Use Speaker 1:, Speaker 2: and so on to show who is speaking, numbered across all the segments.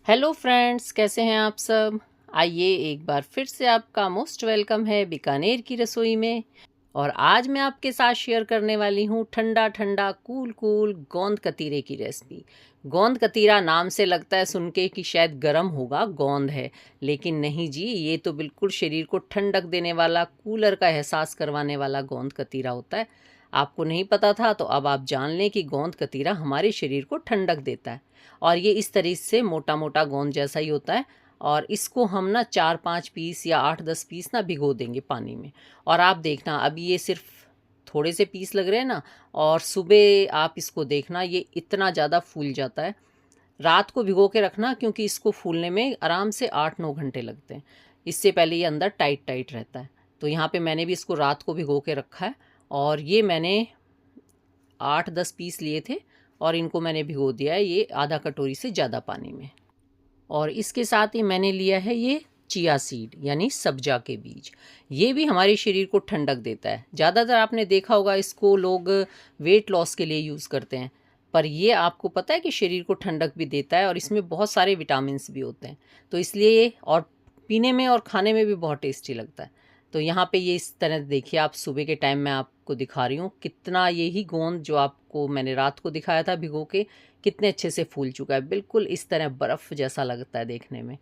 Speaker 1: Hello friends, कैसे हैं आप सब। आइए एक बार फिर से आपका मोस्ट वेलकम है बीकानेर की रसोई में। और आज मैं आपके साथ शेयर करने वाली हूँ ठंडा ठंडा कूल कूल गोंद कतीरे की रेसिपी। गोंद कतीरा नाम से लगता है सुन के कि शायद गर्म होगा, गोंद है, लेकिन नहीं जी, ये तो बिल्कुल शरीर को ठंडक देने वाला, कूलर का एहसास करवाने वाला गोंद कतीरा होता है। आपको नहीं पता था तो अब आप जान लें कि गोंद कतीरा हमारे शरीर को ठंडक देता है। और ये इस तरीके से मोटा मोटा गोंद जैसा ही होता है। और इसको हम ना 4-5 पीस या 8-10 पीस ना भिगो देंगे पानी में। और आप देखना, अभी ये सिर्फ थोड़े से पीस लग रहे हैं ना, और सुबह आप इसको देखना ये इतना ज़्यादा फूल जाता है। रात को भिगो के रखना, क्योंकि इसको फूलने में आराम से 8-9 घंटे लगते हैं। इससे पहले ये अंदर टाइट टाइट रहता है। तो यहाँ पे मैंने भी इसको रात को भिगो के रखा है। और ये मैंने 8-10 पीस लिए थे और इनको मैंने भिगो दिया है ये आधा कटोरी से ज़्यादा पानी में। और इसके साथ ही मैंने लिया है ये चिया सीड यानी सब्जा के बीज। ये भी हमारे शरीर को ठंडक देता है। ज़्यादातर आपने देखा होगा इसको लोग वेट लॉस के लिए यूज़ करते हैं, पर ये आपको पता है कि शरीर को ठंडक भी देता है और इसमें बहुत सारे विटामिन्स भी होते हैं। तो इसलिए, और पीने में और खाने में भी बहुत टेस्टी लगता है। तो यहाँ पे ये इस तरह देखिए, आप सुबह के टाइम मैं आपको दिखा रही हूँ कितना, यही गोंद जो आपको मैंने रात को दिखाया था भिगो के, कितने अच्छे से फूल चुका है। बिल्कुल इस तरह बर्फ़ जैसा लगता है देखने में।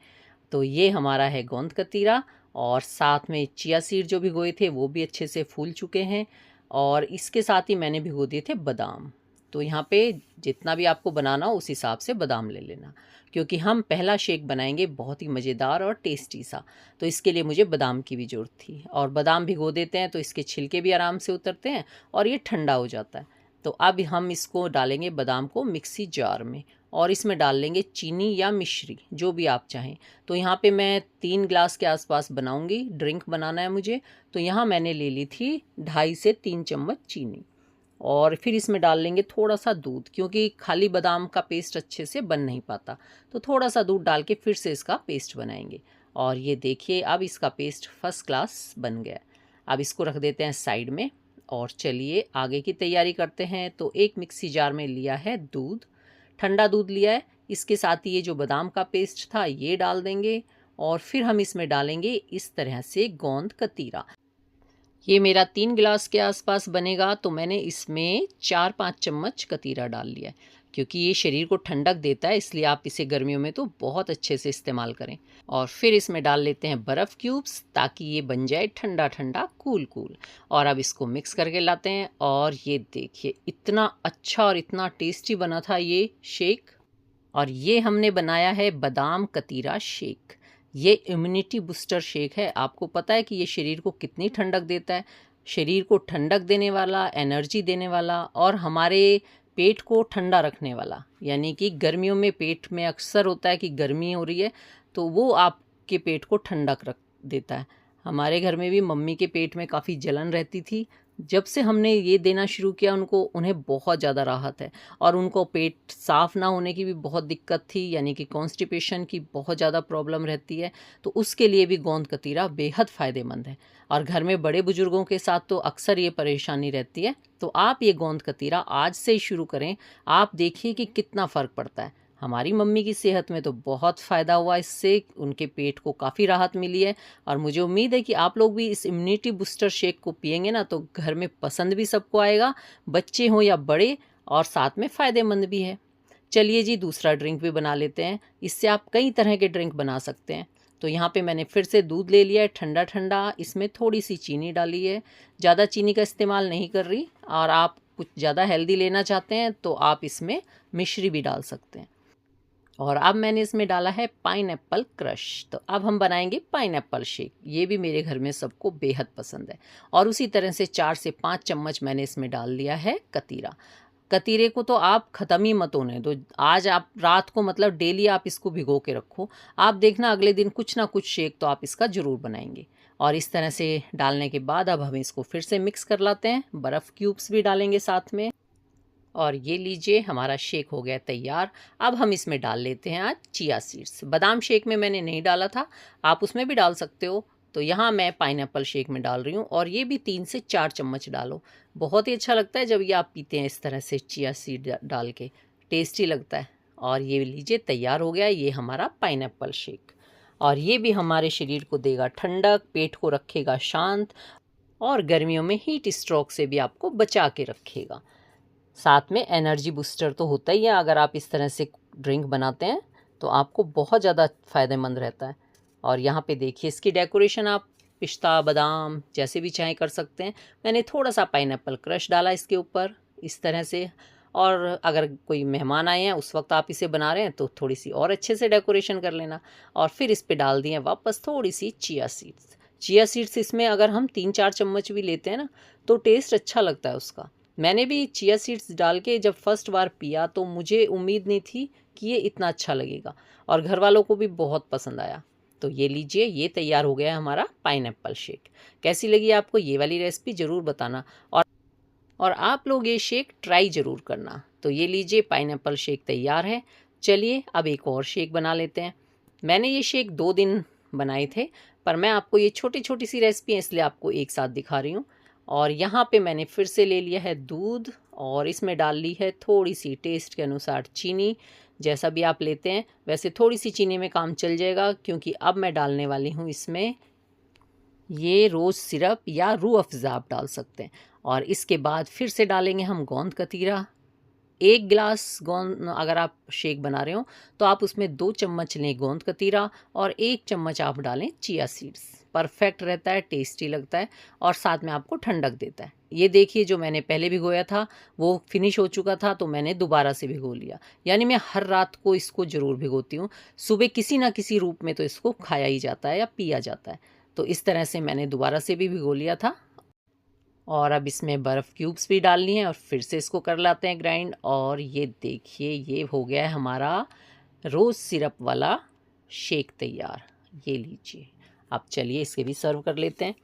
Speaker 1: तो ये हमारा है गोंद कतीरा। और साथ में चिया सीड जो भिगोए थे वो भी अच्छे से फूल चुके हैं। और इसके साथ ही मैंने भिगो दिए थे बादाम। तो यहाँ पे जितना भी आपको बनाना हो उस हिसाब से बादाम ले लेना, क्योंकि हम पहला शेक बनाएंगे बहुत ही मज़ेदार और टेस्टी सा। तो इसके लिए मुझे बादाम की भी ज़रूरत थी। और बादाम भिगो देते हैं तो इसके छिलके भी आराम से उतरते हैं और ये ठंडा हो जाता है। तो अब हम इसको डालेंगे बादाम को मिक्सी जार में, और इसमें डाल लेंगे चीनी या मिश्री, जो भी आप चाहें। तो यहाँ पे मैं 3 ग्लास के आसपास बनाऊंगी, ड्रिंक बनाना है मुझे। तो यहाँ मैंने ले ली थी 2.5 से 3 चम्मच चीनी। और फिर इसमें डाल लेंगे थोड़ा सा दूध, क्योंकि खाली बादाम का पेस्ट अच्छे से बन नहीं पाता। तो थोड़ा सा दूध डाल के फिर से इसका पेस्ट बनाएंगे। और ये देखिए, अब इसका पेस्ट फर्स्ट क्लास बन गया। अब इसको रख देते हैं साइड में। और चलिए आगे की तैयारी करते हैं। तो एक मिक्सी जार में लिया है दूध, ठंडा दूध लिया है। इसके साथ ही ये जो बादाम का पेस्ट था ये डाल देंगे। और फिर हम इसमें डालेंगे इस तरह से गोंद कतीरा। ये मेरा 3 गिलास के आसपास बनेगा, तो मैंने इसमें 4-5 चम्मच कतीरा डाल लिया है। क्योंकि ये शरीर को ठंडक देता है, इसलिए आप इसे गर्मियों में तो बहुत अच्छे से इस्तेमाल करें। और फिर इसमें डाल लेते हैं बर्फ़ क्यूब्स, ताकि ये बन जाए ठंडा ठंडा कूल कूल। और अब इसको मिक्स करके लाते हैं। और ये देखिए, इतना अच्छा और इतना टेस्टी बना था ये शेक। और ये हमने बनाया है बादाम कतीरा शेक। ये इम्यूनिटी बूस्टर शेक है। आपको पता है कि ये शरीर को कितनी ठंडक देता है। शरीर को ठंडक देने वाला, एनर्जी देने वाला, और हमारे पेट को ठंडा रखने वाला। यानी कि गर्मियों में पेट में अक्सर होता है कि गर्मी हो रही है, तो वो आपके पेट को ठंडक रख देता है। हमारे घर में भी मम्मी के पेट में काफ़ी जलन रहती थी। जब से हमने ये देना शुरू किया उनको, उन्हें बहुत ज़्यादा राहत है। और उनको पेट साफ़ ना होने की भी बहुत दिक्कत थी, यानी कि कॉन्स्टिपेशन की बहुत ज़्यादा प्रॉब्लम रहती है। तो उसके लिए भी गोंद कतीरा बेहद फ़ायदेमंद है। और घर में बड़े बुजुर्गों के साथ तो अक्सर ये परेशानी रहती है। तो आप ये गोंद कतीरा आज से ही शुरू करें। आप देखिए कि कितना फ़र्क पड़ता है। हमारी मम्मी की सेहत में तो बहुत फ़ायदा हुआ इससे, उनके पेट को काफ़ी राहत मिली है। और मुझे उम्मीद है कि आप लोग भी इस इम्यूनिटी बूस्टर शेक को पिएंगे ना, तो घर में पसंद भी सबको आएगा, बच्चे हों या बड़े, और साथ में फ़ायदेमंद भी है। चलिए जी, दूसरा ड्रिंक भी बना लेते हैं। इससे आप कई तरह के ड्रिंक बना सकते हैं। तो यहाँ पे मैंने फिर से दूध ले लिया है ठंडा ठंडा, इसमें थोड़ी सी चीनी डाली है। ज़्यादा चीनी का इस्तेमाल नहीं कर रही। और आप कुछ ज़्यादा हेल्दी लेना चाहते हैं तो आप इसमें मिश्री भी डाल सकते हैं। और अब मैंने इसमें डाला है पाइनएप्पल क्रश। तो अब हम बनाएंगे पाइनएप्पल शेक। ये भी मेरे घर में सबको बेहद पसंद है। और उसी तरह से 4 से 5 चम्मच मैंने इसमें डाल दिया है कतीरा। कतीरे को तो आप ख़त्म ही मत होने दो। आज आप रात को, मतलब डेली आप इसको भिगो के रखो। आप देखना अगले दिन कुछ ना कुछ शेक तो आप इसका ज़रूर बनाएंगे। और इस तरह से डालने के बाद अब हम इसको फिर से मिक्स कर लाते हैं। बर्फ़ क्यूब्स भी डालेंगे साथ में। और ये लीजिए, हमारा शेक हो गया तैयार। अब हम इसमें डाल लेते हैं आज चिया सीड्स। बादाम शेक में मैंने नहीं डाला था, आप उसमें भी डाल सकते हो। तो यहाँ मैं पाइनएप्पल शेक में डाल रही हूँ। और ये भी 3 से 4 चम्मच डालो। बहुत ही अच्छा लगता है जब ये आप पीते हैं इस तरह से चिया सीड डाल के, टेस्टी लगता है। और ये लीजिए तैयार हो गया ये हमारा पाइनएप्पल शेक। और ये भी हमारे शरीर को देगा ठंडक, पेट को रखेगा शांत और गर्मियों में हीट स्ट्रोक से भी आपको बचा के रखेगा। साथ में एनर्जी बूस्टर तो होता ही है, अगर आप इस तरह से ड्रिंक बनाते हैं तो आपको बहुत ज़्यादा फ़ायदेमंद रहता है। और यहाँ पे देखिए इसकी डेकोरेशन आप पिस्ता बादाम जैसे भी चाहें कर सकते हैं। मैंने थोड़ा सा पाइनएप्पल क्रश डाला इसके ऊपर इस तरह से। और अगर कोई मेहमान आए हैं उस वक्त आप इसे बना रहे हैं तो थोड़ी सी और अच्छे से डेकोरेशन कर लेना। और फिर इस पे डाल दिए वापस थोड़ी सी चिया सीड्स। चिया सीड्स इसमें अगर हम 3-4 चम्मच भी लेते हैं ना तो टेस्ट अच्छा लगता है उसका। मैंने भी चिया सीड्स डाल के जब फर्स्ट बार पिया तो मुझे उम्मीद नहीं थी कि ये इतना अच्छा लगेगा, और घर वालों को भी बहुत पसंद आया। तो ये लीजिए ये तैयार हो गया है हमारा पाइनएप्पल शेक। कैसी लगी आपको ये वाली रेसिपी ज़रूर बताना, और आप लोग ये शेक ट्राई ज़रूर करना। तो ये लीजिए पाइनएप्पल शेक तैयार है। चलिए अब एक और शेक बना लेते हैं। मैंने ये शेक 2 दिन बनाए थे, पर मैं आपको ये छोटी छोटी सी रेसिपी है इसलिए आपको एक साथ दिखा रही हूँ। और यहाँ पे मैंने फिर से ले लिया है दूध, और इसमें डाल ली है थोड़ी सी टेस्ट के अनुसार चीनी। जैसा भी आप लेते हैं वैसे थोड़ी सी चीनी में काम चल जाएगा, क्योंकि अब मैं डालने वाली हूँ इसमें ये रोज़ सिरप या रूह अफ़ज़ा आप डाल सकते हैं। और इसके बाद फिर से डालेंगे हम गोंद कतीरा। 1 गिलास गोंद अगर आप शेक बना रहे हो तो आप उसमें 2 चम्मच लें गोंद कतीरा, और 1 चम्मच आप डालें चिया सीड्स। परफेक्ट रहता है, टेस्टी लगता है और साथ में आपको ठंडक देता है। ये देखिए जो मैंने पहले भिगोया था वो फिनिश हो चुका था, तो मैंने दोबारा से भिगो लिया। यानी मैं हर रात को इसको ज़रूर भिगोती हूँ। सुबह किसी ना किसी रूप में तो इसको खाया ही जाता है या पिया जाता है। तो इस तरह से मैंने दोबारा से भी भिगो लिया था। और अब इसमें बर्फ़ क्यूब्स भी डालनी है और फिर से इसको कर लाते हैं ग्राइंड। और ये देखिए ये हो गया है हमारा रोज़ सिरप वाला शेक तैयार। ये लीजिए, अब चलिए इसके भी सर्व कर लेते हैं।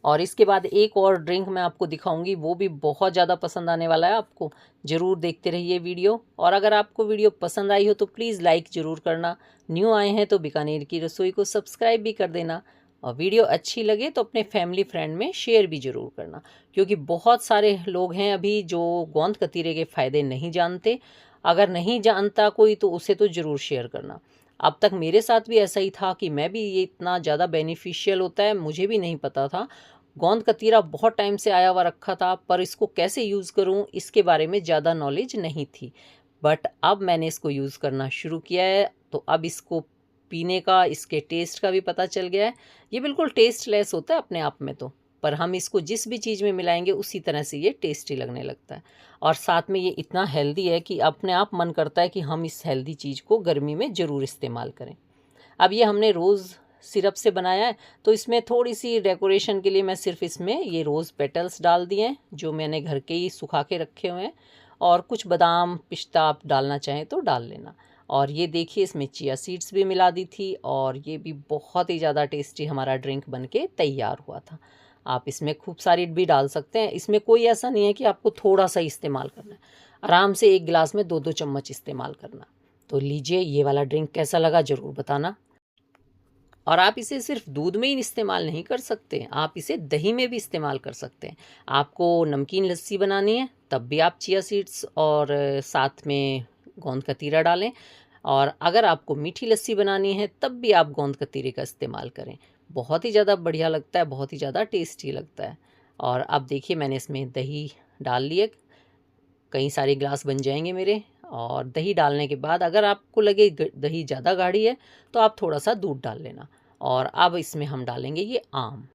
Speaker 1: और इसके बाद एक और ड्रिंक मैं आपको दिखाऊंगी, वो भी बहुत ज़्यादा पसंद आने वाला है आपको। ज़रूर देखते रहिए वीडियो। और अगर आपको वीडियो पसंद आई हो तो प्लीज़ लाइक ज़रूर करना। न्यू आए हैं तो बीकानेर की रसोई को सब्सक्राइब भी कर देना। और वीडियो अच्छी लगे तो अपने फैमिली फ्रेंड में शेयर भी ज़रूर करना, क्योंकि बहुत सारे लोग हैं अभी जो गोंद कतीरे के फ़ायदे नहीं जानते। अगर नहीं जानता कोई तो उसे तो ज़रूर शेयर करना। अब तक मेरे साथ भी ऐसा ही था कि मैं भी ये इतना ज़्यादा बेनिफिशियल होता है मुझे भी नहीं पता था। गोंद कतीरा बहुत टाइम से आया हुआ रखा था, पर इसको कैसे यूज़ करूं इसके बारे में ज़्यादा नॉलेज नहीं थी। बट अब मैंने इसको यूज़ करना शुरू किया है, तो अब इसको पीने का, इसके टेस्ट का भी पता चल गया है। ये बिल्कुल टेस्टलेस होता है अपने आप में तो, पर हम इसको जिस भी चीज़ में मिलाएंगे उसी तरह से ये टेस्टी लगने लगता है। और साथ में ये इतना हेल्दी है कि अपने आप मन करता है कि हम इस हेल्दी चीज़ को गर्मी में ज़रूर इस्तेमाल करें। अब ये हमने रोज़ सिरप से बनाया है, तो इसमें थोड़ी सी डेकोरेशन के लिए मैं सिर्फ इसमें ये रोज़ पेटल्स डाल दिए हैं जो मैंने घर के ही सुखा के रखे हुए हैं। और कुछ बादाम पिस्ता आप डालना चाहें तो डाल लेना। और ये देखिए इसमें चिया सीड्स भी मिला दी थी, और ये भी बहुत ही ज़्यादा टेस्टी हमारा ड्रिंक बन के तैयार हुआ था। आप इसमें खूब सारी भी डाल सकते हैं, इसमें कोई ऐसा नहीं है कि आपको थोड़ा सा इस्तेमाल करना है। आराम से 1 गिलास में 2-2 चम्मच इस्तेमाल करना। तो लीजिए ये वाला ड्रिंक कैसा लगा ज़रूर बताना। और आप इसे सिर्फ दूध में ही इस्तेमाल नहीं कर सकते, आप इसे दही में भी इस्तेमाल कर सकते हैं। आपको नमकीन लस्सी बनानी है तब भी आप चिया सीड्स और साथ में गोंद कतीरा डालें। और अगर आपको मीठी लस्सी बनानी है तब भी आप गोंद कतीरे का इस्तेमाल करें। बहुत ही ज़्यादा बढ़िया लगता है, बहुत ही ज़्यादा टेस्टी लगता है। और अब देखिए मैंने इसमें दही डाल लिए, कई सारे ग्लास बन जाएंगे मेरे। और दही डालने के बाद अगर आपको लगे दही ज़्यादा गाढ़ी है तो आप थोड़ा सा दूध डाल लेना। और अब इसमें हम डालेंगे ये आम।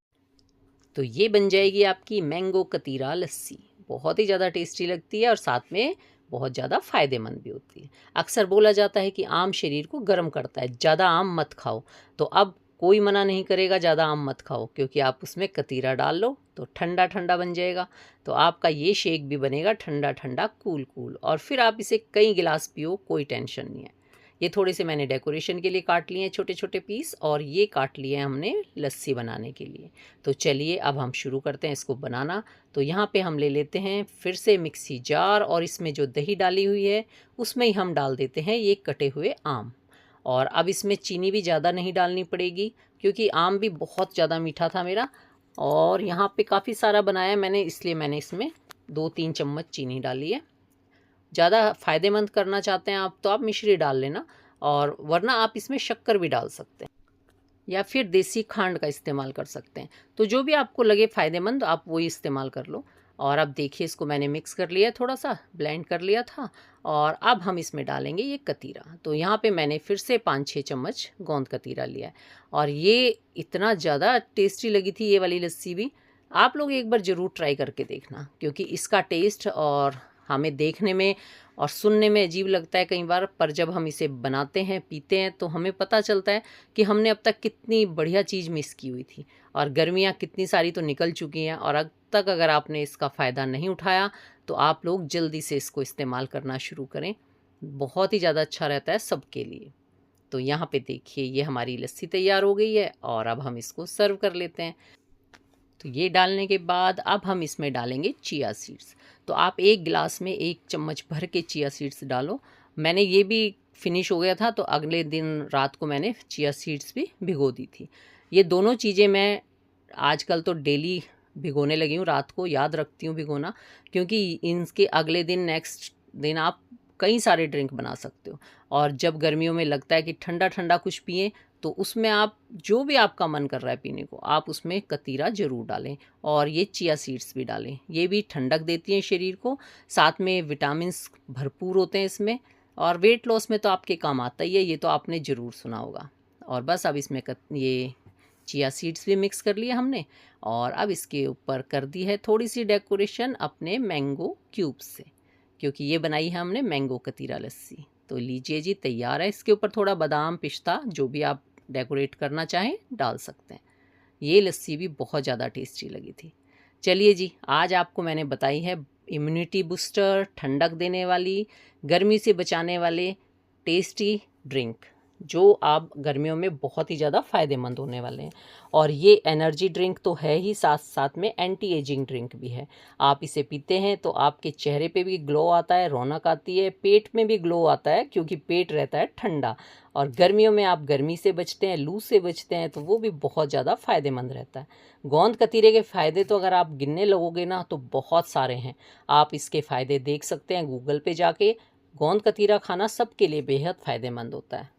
Speaker 1: तो ये बन जाएगी आपकी मैंगो कतीरा लस्सी। बहुत ही ज़्यादा टेस्टी लगती है और साथ में बहुत ज़्यादा फ़ायदेमंद भी होती है। अक्सर बोला जाता है कि आम शरीर को गर्म करता है, ज़्यादा आम मत खाओ। तो अब कोई मना नहीं करेगा ज़्यादा आम मत खाओ, क्योंकि आप उसमें कतीरा डाल लो तो ठंडा ठंडा बन जाएगा। तो आपका ये शेक भी बनेगा ठंडा ठंडा कूल कूल, और फिर आप इसे कई गिलास पियो, कोई टेंशन नहीं है। ये थोड़े से मैंने डेकोरेशन के लिए काट लिए हैं छोटे छोटे पीस, और ये काट लिए हैं हमने लस्सी बनाने के लिए। तो चलिए अब हम शुरू करते हैं इसको बनाना। तो यहाँ पे हम ले लेते हैं फिर से मिक्सी जार, और इसमें जो दही डाली हुई है उसमें ही हम डाल देते हैं ये कटे हुए आम। और अब इसमें चीनी भी ज़्यादा नहीं डालनी पड़ेगी, क्योंकि आम भी बहुत ज़्यादा मीठा था मेरा, और यहाँ पे काफ़ी सारा बनाया मैंने, इसलिए मैंने इसमें 2-3 चम्मच चीनी डाली है। ज़्यादा फ़ायदेमंद करना चाहते हैं आप तो आप मिश्री डाल लेना, और वरना आप इसमें शक्कर भी डाल सकते हैं या फिर देसी खांड का इस्तेमाल कर सकते हैं। तो जो भी आपको लगे फ़ायदेमंद आप वही इस्तेमाल कर लो। और अब देखिए इसको मैंने मिक्स कर लिया, थोड़ा सा ब्लेंड कर लिया था, और अब हम इसमें डालेंगे ये कतीरा। तो यहाँ पे मैंने फिर से 5-6 चम्मच गोंद कतीरा लिया है, और ये इतना ज़्यादा टेस्टी लगी थी ये वाली लस्सी भी। आप लोग एक बार ज़रूर ट्राई करके देखना, क्योंकि इसका टेस्ट और हमें देखने में और सुनने में अजीब लगता है कई बार, पर जब हम इसे बनाते हैं पीते हैं तो हमें पता चलता है कि हमने अब तक कितनी बढ़िया चीज़ मिस की हुई थी, और गर्मियाँ कितनी सारी तो निकल चुकी हैं, और अब तक अगर आपने इसका फ़ायदा नहीं उठाया तो आप लोग जल्दी से इसको इस्तेमाल करना शुरू करें। बहुत ही ज़्यादा अच्छा रहता है सबके लिए। तो यहाँ पे देखिए ये हमारी लस्सी तैयार हो गई है, और अब हम इसको सर्व कर लेते हैं। तो ये डालने के बाद अब हम इसमें डालेंगे चिया सीड्स। तो आप 1 गिलास में 1 चम्मच भर के चिया सीड्स डालो। मैंने ये भी फिनिश हो गया था तो अगले दिन रात को मैंने चिया सीड्स भी भिगो दी थी। ये दोनों चीज़ें मैं आजकल तो डेली भिगोने लगी हूँ, रात को याद रखती हूँ भिगोना, क्योंकि इनके अगले दिन नेक्स्ट दिन आप कई सारे ड्रिंक बना सकते हो। और जब गर्मियों में लगता है कि ठंडा ठंडा कुछ पिएं, तो उसमें आप जो भी आपका मन कर रहा है पीने को, आप उसमें कतीरा ज़रूर डालें, और ये चिया सीड्स भी डालें। ये भी ठंडक देती हैं शरीर को, साथ में विटामिन्स भरपूर होते हैं इसमें, और वेट लॉस में तो आपके काम आता ही है, ये तो आपने ज़रूर सुना होगा। और बस अब इसमें ये चिया सीड्स भी मिक्स कर लिया हमने, और अब इसके ऊपर कर दी है थोड़ी सी डेकोरेशन अपने मैंगो क्यूब्स से, क्योंकि ये बनाई है हमने मैंगो कतीरा लस्सी। तो लीजिए जी तैयार है। इसके ऊपर थोड़ा बादाम पिस्ता जो भी आप डेकोरेट करना चाहें डाल सकते हैं। ये लस्सी भी बहुत ज़्यादा टेस्टी लगी थी। चलिए जी, आज आपको मैंने बताई है इम्यूनिटी बूस्टर, ठंडक देने वाली, गर्मी से बचाने वाले टेस्टी ड्रिंक, जो आप गर्मियों में बहुत ही ज़्यादा फ़ायदेमंद होने वाले हैं। और ये एनर्जी ड्रिंक तो है ही, साथ साथ में एंटी एजिंग ड्रिंक भी है। आप इसे पीते हैं तो आपके चेहरे पे भी ग्लो आता है, रौनक आती है, पेट में भी ग्लो आता है, क्योंकि पेट रहता है ठंडा। और गर्मियों में आप गर्मी से बचते हैं, लू से बचते हैं, तो वो भी बहुत ज़्यादा फ़ायदेमंद रहता है। गोंद कतीरे के फ़ायदे तो अगर आप गिनने लगोगे ना तो बहुत सारे हैं। आप इसके फ़ायदे देख सकते हैं गूगल पे जाके। गोंद कतीरा खाना सबके लिए बेहद फ़ायदेमंद होता है।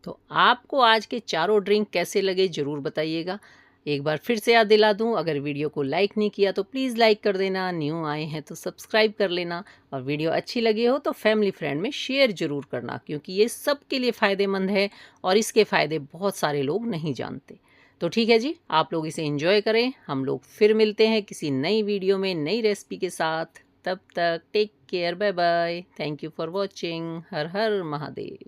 Speaker 1: तो आपको आज के चारों ड्रिंक कैसे लगे ज़रूर बताइएगा। एक बार फिर से याद दिला दूं, अगर वीडियो को लाइक नहीं किया तो प्लीज़ लाइक कर देना, न्यू आए हैं तो सब्सक्राइब कर लेना, और वीडियो अच्छी लगी हो तो फैमिली फ्रेंड में शेयर ज़रूर करना, क्योंकि ये सबके लिए फ़ायदेमंद है और इसके फ़ायदे बहुत सारे लोग नहीं जानते। तो ठीक है जी, आप लोग इसे एंजॉय करें। हम लोग फिर मिलते हैं किसी नई वीडियो में नई रेसिपी के साथ। तब तक take care, bye bye, thank you for watching. हर हर महादेव।